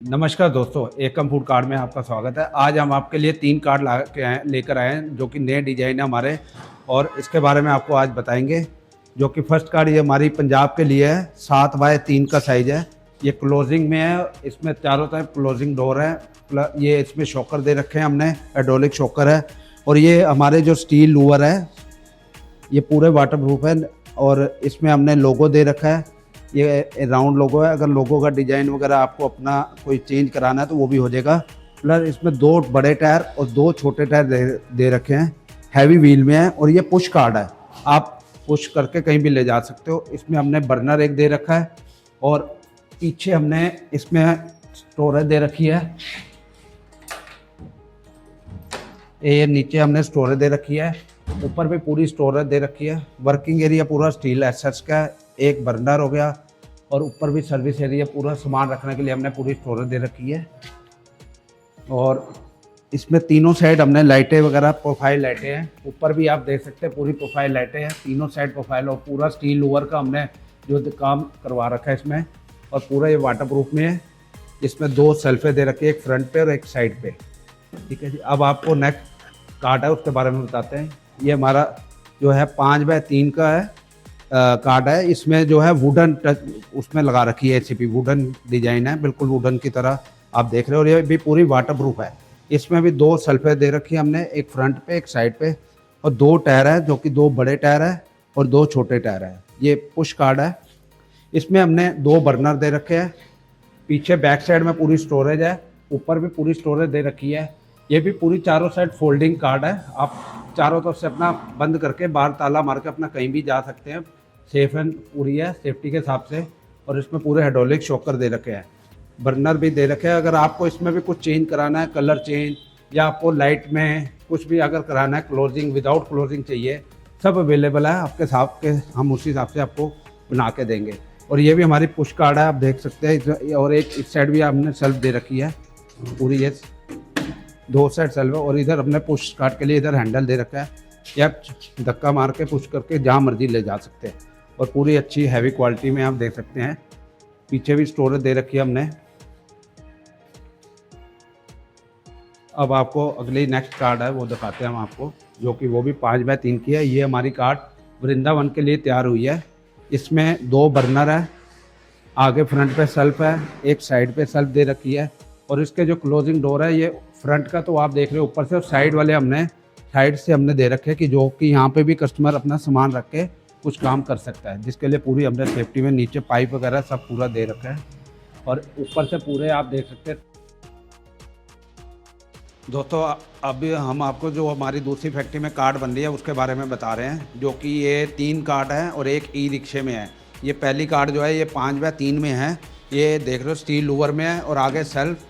नमस्कार दोस्तों, एकम food card में आपका स्वागत है। आज हम आपके लिए 3 कार्ड लेकर आए हैं जो कि नए डिज़ाइन है हमारे, और इसके बारे में आपको आज बताएँगे। जो कि फर्स्ट कार्ड ये हमारी पंजाब के लिए है, 7 बाय 3 का साइज़ है। ये क्लोजिंग में है, इसमें चारों तरफ क्लोजिंग डोर है। ये इसमें शॉकर दे रखे हैं हमने, हाइड्रोलिक शॉकर है। और ये हमारे जो स्टील लूवर है, ये पूरे वाटरप्रूफ है। और इसमें हमने लोगो दे रखा है, ये राउंड लोगो है। अगर लोगो का डिज़ाइन वगैरह आपको अपना कोई चेंज कराना है तो वो भी हो जाएगा। प्लस इसमें 2 बड़े टायर और 2 छोटे टायर दे रखे हैं, हैवी व्हील में है। और ये पुश कार्ड है, आप पुश करके कहीं भी ले जा सकते हो। इसमें हमने बर्नर एक दे रखा है, और पीछे हमने इसमें स्टोरेज दे रखी है। ये नीचे हमने स्टोरेज दे रखी है, ऊपर भी पूरी स्टोरेज दे रखी है। वर्किंग एरिया पूरा स्टील एसएस का है। एक बर्नर हो गया, और ऊपर भी सर्विस एरिया पूरा सामान रखने के लिए हमने पूरी स्टोरेज दे रखी है। और इसमें तीनों साइड हमने लाइटें वगैरह, प्रोफाइल लाइटें हैं। ऊपर भी आप देख सकते हैं, पूरी प्रोफाइल लाइटें हैं, तीनों साइड प्रोफाइल। और पूरा स्टील लूवर का हमने जो काम करवा रखा है इसमें। और पूरा ये वाटरप्रूफ में है। इसमें 2 सेल्फे दे रखी है, एक फ्रंट पे और एक साइड पे। ठीक है जी। अब आपको नेक्स्ट कार्ड है उसके बारे में बताते हैं। ये हमारा जो है 5 बाय 3 का है, कार्ड है। इसमें जो है वुडन टच उसमें लगा रखी है, एचसीपी वुडन डिजाइन है, बिल्कुल वुडन की तरह आप देख रहे हो। और ये भी पूरी वाटरप्रूफ है। इसमें भी 2 सल्फे दे रखी है हमने, एक फ्रंट पे एक साइड पे। और 2 टायर है, जो कि 2 बड़े टायर है और 2 छोटे टायर है। ये पुश कार्ड है। इसमें हमने 2 बर्नर दे रखे हैं। पीछे बैक साइड में पूरी स्टोरेज है, ऊपर भी पूरी स्टोरेज दे रखी है। ये भी पूरी चारों साइड फोल्डिंग कार्ड है। आप चारों तरफ से अपना बंद करके बाहर ताला मार के अपना कहीं भी जा सकते हैं। सेफ एंड पूरी है सेफ्टी के हिसाब से। और इसमें पूरे हाइड्रोलिक शॉकर दे रखे हैं, बर्नर भी दे रखे हैं। अगर आपको इसमें भी कुछ चेंज कराना है, कलर चेंज, या आपको लाइट में कुछ भी अगर कराना है, क्लोजिंग विदाउट क्लोजिंग चाहिए, सब अवेलेबल है आपके हिसाब के। हम उसी हिसाब से आपको बना के देंगे। और ये भी हमारी पुश कार्ड है, आप देख सकते हैं। और एक इस साइड भी हमने सेल्फ दे रखी है पूरी, ये 2 साइड सेल्फ है। और इधर हमने पुश कार्ड के लिए इधर हैंडल दे रखा है, या धक्का मार के पुश करके जहाँ मर्जी ले जा सकते हैं। और पूरी अच्छी हैवी क्वालिटी में आप देख सकते हैं। पीछे भी स्टोरेज दे रखी है हमने। अब आपको अगली नेक्स्ट कार्ड है वो दिखाते हैं हम आपको, जो कि वो भी 5 बाय 3 की है। ये हमारी कार्ड वृंदावन के लिए तैयार हुई है। इसमें 2 बर्नर है, आगे फ्रंट पे सेल्फ है, एक साइड पे सेल्फ दे रखी है। और इसके जो क्लोजिंग डोर है, ये फ्रंट का तो आप देख रहे हो ऊपर से, और साइड वाले हमने साइड से हमने दे रखे हैं कि जो कि यहाँ पे भी कस्टमर अपना सामान रख के कुछ काम कर सकता है, जिसके लिए पूरी हमने सेफ्टी में नीचे पाइप वगैरह सब पूरा दे रखा है। और ऊपर से पूरे आप देख सकते हैं। दोस्तों, अभी हम आपको जो हमारी दूसरी फैक्ट्री में कार्ड बन रही है उसके बारे में बता रहे हैं, जो कि ये 3 कार्ड हैं और एक ई रिक्शे में है। ये पहली कार्ड जो है ये 5 बाय 3 में है। ये देख रहे हो स्टील लूवर में है, और आगे सेल्फ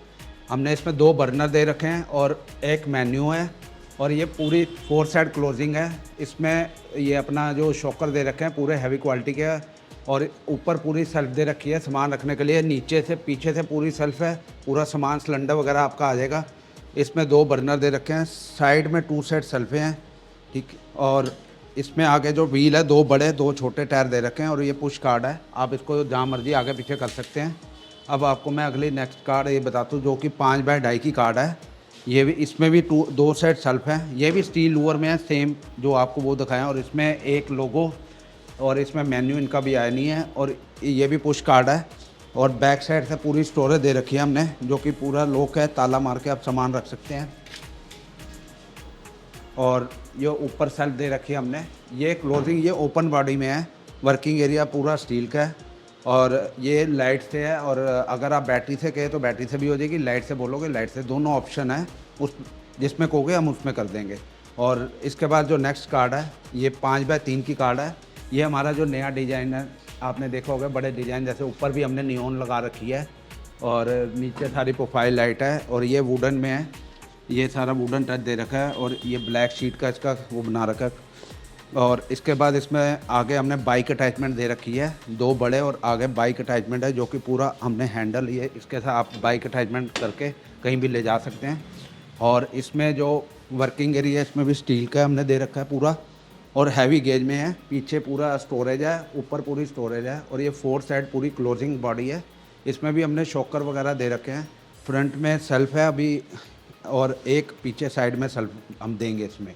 हमने इसमें 2 बर्नर दे रखे हैं और एक मेन्यू है। और ये पूरी 4 साइड क्लोजिंग है। इसमें ये अपना जो शॉकर दे रखे हैं पूरे हैवी क्वालिटी के हैं। और ऊपर पूरी सेल्फ दे रखी है सामान रखने के लिए। नीचे से पीछे से पूरी सेल्फ है, पूरा सामान सिलेंडर वगैरह आपका आ जाएगा। इसमें 2 बर्नर दे रखे हैं, साइड में 2 सेट सेल्फे हैं। ठीक। और इसमें आगे जो व्हील है, 2 बड़े 2 छोटे टायर दे रखे हैं। और ये पुश कार्ड है, आप इसको जहाँ मर्जी आगे पीछे कर सकते हैं। अब आपको मैं अगली नेक्स्ट कार्ड ये बताता हूँ, जो कि 5 बाय 2.5 की कार्ड है। ये भी, इसमें भी 2 सेट सेल्फ हैं। ये भी स्टील लूवर में है, सेम जो आपको वो दिखाया। और इसमें एक लोगो, और इसमें मेन्यू इनका भी आया नहीं है। और ये भी पुश कार्ड है। और बैक साइड से पूरी स्टोरेज दे रखी है हमने, जो कि पूरा लॉक है, ताला मार के आप सामान रख सकते हैं। और ये ऊपर सेल्फ दे रखी है हमने। ये क्लोजिंग, ये ओपन बॉडी में है। वर्किंग एरिया पूरा स्टील का है। और ये लाइट से है, और अगर आप बैटरी से कहे तो बैटरी से भी हो जाएगी, लाइट से बोलोगे लाइट से, दोनों ऑप्शन है। उस जिसमें कहोगे हम उसमें कर देंगे। और इसके बाद जो नेक्स्ट कार्ड है, ये 5 बाय 3 की कार्ड है। ये हमारा जो नया डिज़ाइन है, आपने देखा होगा बड़े डिज़ाइन जैसे, ऊपर भी हमने नियॉन लगा रखी है, और नीचे सारी प्रोफाइल लाइट है। और ये वुडन में है, ये सारा वुडन टच दे रखा है। और ये ब्लैक शीट का इसका वो बना रखा है। और इसके बाद इसमें आगे हमने बाइक अटैचमेंट दे रखी है, 2 बड़े और आगे बाइक अटैचमेंट है, जो कि पूरा हमने हैंडल, ये इसके साथ आप बाइक अटैचमेंट करके कहीं भी ले जा सकते हैं। और इसमें जो वर्किंग एरिया, इसमें भी स्टील का हमने दे रखा है पूरा, और हैवी गेज में है। पीछे पूरा स्टोरेज है, ऊपर पूरी स्टोरेज है। और ये 4 साइड पूरी क्लोजिंग बॉडी है। इसमें भी हमने शॉकर वगैरह दे रखे हैं। फ्रंट में सेल्फ है अभी, और एक पीछे साइड में सेल्फ हम देंगे इसमें।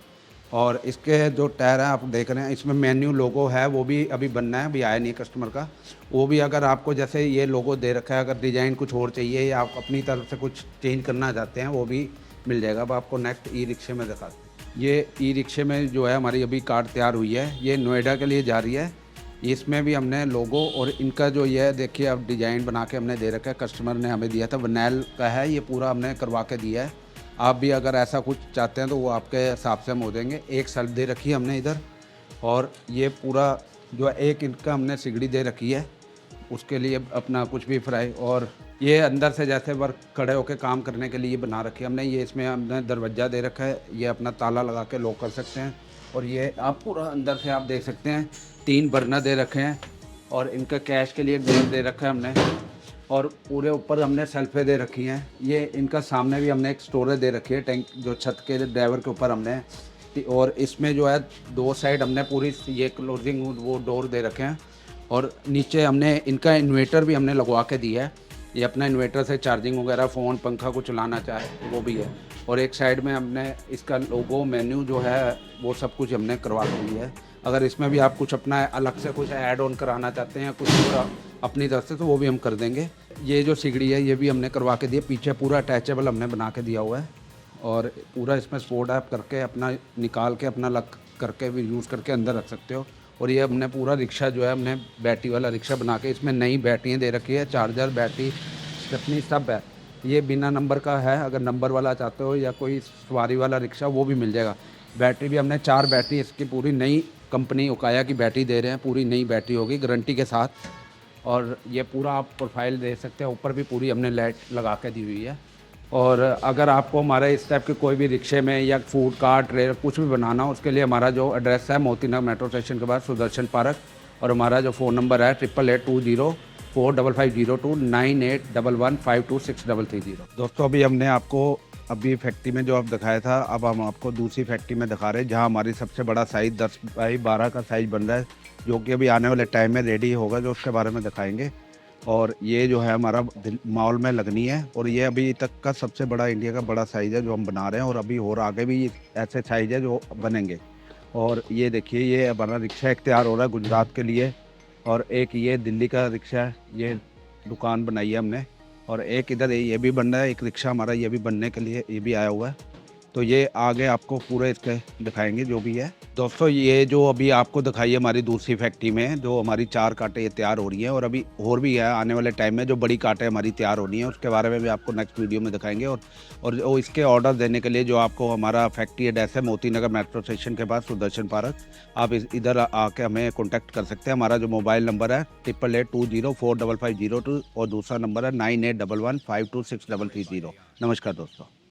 और इसके जो टायर हैं आप देख रहे हैं, इसमें मेन्यू लोगो है, वो भी अभी बनना है, अभी आया नहीं है कस्टमर का। वो भी अगर आपको जैसे ये लोगो दे रखा है, अगर डिज़ाइन कुछ और चाहिए या आप अपनी तरफ से कुछ चेंज करना चाहते हैं, वो भी मिल जाएगा। अब आपको नेक्स्ट ई रिक्शे में दिखाते हैं। ये ई रिक्शे में जो है हमारी अभी कार तैयार हुई है, ये नोएडा के लिए जा रही है। इसमें भी हमने लोगो और इनका जो ये देखिए अब डिज़ाइन बना के हमने दे रखा है, कस्टमर ने हमें दिया था, विनाइल का है, ये पूरा हमने करवा के दिया है। आप भी अगर ऐसा कुछ चाहते हैं तो वो आपके हिसाब से हम हो देंगे। एक सेल्फ दे रखी है हमने इधर, और ये पूरा जो है एक इनका हमने सिगड़ी दे रखी है, उसके लिए अपना कुछ भी फ्राई। और ये अंदर से जैसे वर्क खड़े होकर काम करने के लिए बना रखी है हमने। ये इसमें हमने दरवाज़ा दे रखा है, ये अपना ताला लगा के लॉक कर सकते हैं। और ये आप पूरा अंदर से आप देख सकते हैं, 3 बर्नर दे रखे हैं, और इनका कैश के लिए ड्रेन दे रखा है हमने। और पूरे ऊपर हमने सेल्फे दे रखी हैं। ये इनका सामने भी हमने एक स्टोरेज दे रखी है, टैंक जो छत के ड्राइवर के ऊपर हमने। और इसमें जो है 2 साइड हमने पूरी ये क्लोजिंग वो डोर दे रखे हैं। और नीचे हमने इनका इन्वर्टर भी हमने लगवा के दिया है। ये अपना इन्वर्टर से चार्जिंग वगैरह, फ़ोन पंखा को चलाना चाहे तो वो भी है। और एक साइड में हमने इसका लोगो मेन्यू जो है वो सब कुछ हमने करवा के दिया है। अगर इसमें भी आप कुछ अपना अलग से कुछ ऐड ऑन कराना चाहते हैं कुछ पूरा अपनी तरफ से, तो वो भी हम कर देंगे। ये जो सिगड़ी है ये भी हमने करवा के दिया, पीछे पूरा अटैचेबल हमने बना के दिया हुआ है। और पूरा इसमें स्पोर्ट ऐप करके अपना निकाल के अपना लग करके भी यूज़ करके अंदर रख सकते हो। और ये हमने पूरा रिक्शा जो है हमने बैटरी वाला रिक्शा बना के, इसमें नई बैटरियाँ दे रखी है, चार्जर, बैटरी, स्टेपनी सब है। ये बिना नंबर का है, अगर नंबर वाला चाहते हो या कोई सवारी वाला रिक्शा वो भी मिल जाएगा। बैटरी भी हमने 4 बैटरी इसकी पूरी नई कंपनी ओकाया की बैटरी दे रहे हैं, पूरी नई बैटरी होगी गारंटी के साथ। और ये पूरा आप प्रोफाइल दे सकते हैं, ऊपर भी पूरी हमने लाइट लगा के दी हुई है। और अगर आपको हमारे इस टाइप के कोई भी रिक्शे में या फूड कार्ट ट्रेलर कुछ भी बनाना हो, उसके लिए हमारा जो एड्रेस है मोती नगर मेट्रो स्टेशन के बाद सुदर्शन पार्क। और हमारा जो फ़ोन नंबर है 88820455098115263330। दोस्तों अभी हमने आपको अभी फैक्ट्री में जो आप दिखाया था, अब हम आपको दूसरी फैक्ट्री में दिखा रहे हैं, जहाँ हमारी सबसे बड़ा साइज़ 10x12 का साइज़ बन रहा है, जो कि अभी आने वाले टाइम में रेडी होगा, जो उसके बारे में दिखाएंगे। और ये जो है हमारा मॉल में लगनी है, और ये अभी तक का सबसे बड़ा इंडिया का बड़ा साइज़ है जो हम बना रहे हैं। और अभी और आगे भी ऐसे साइज़ है जो बनेंगे। और ये देखिए ये हमारा रिक्शा एक तैयार हो रहा है गुजरात के लिए, और एक ये दिल्ली का रिक्शा है, ये दुकान बनाई है हमने। और एक इधर ये भी बन रहा है, एक रिक्शा हमारा ये भी बनने के लिए ये भी आया हुआ है। तो ये आगे आपको पूरे इसके दिखाएंगे जो भी है। दोस्तों ये जो अभी आपको दिखाई है हमारी दूसरी फैक्ट्री में, जो हमारी 4 कांटे ये तैयार हो रही हैं, और अभी और भी है आने वाले टाइम में जो बड़ी कांटे हमारी तैयार होनी है, उसके बारे में भी आपको नेक्स्ट वीडियो में दिखाएंगे। और जो इसके ऑर्डर देने के लिए जो आपको हमारा फैक्ट्री एड्रेस है मोती नगर मेट्रो स्टेशन के पास सुदर्शन पार्क, आप इधर आके हमें कॉन्टैक्ट कर सकते हैं। हमारा जो मोबाइल नंबर है 8882045502, और दूसरा नंबर है 9811526330। नमस्कार दोस्तों।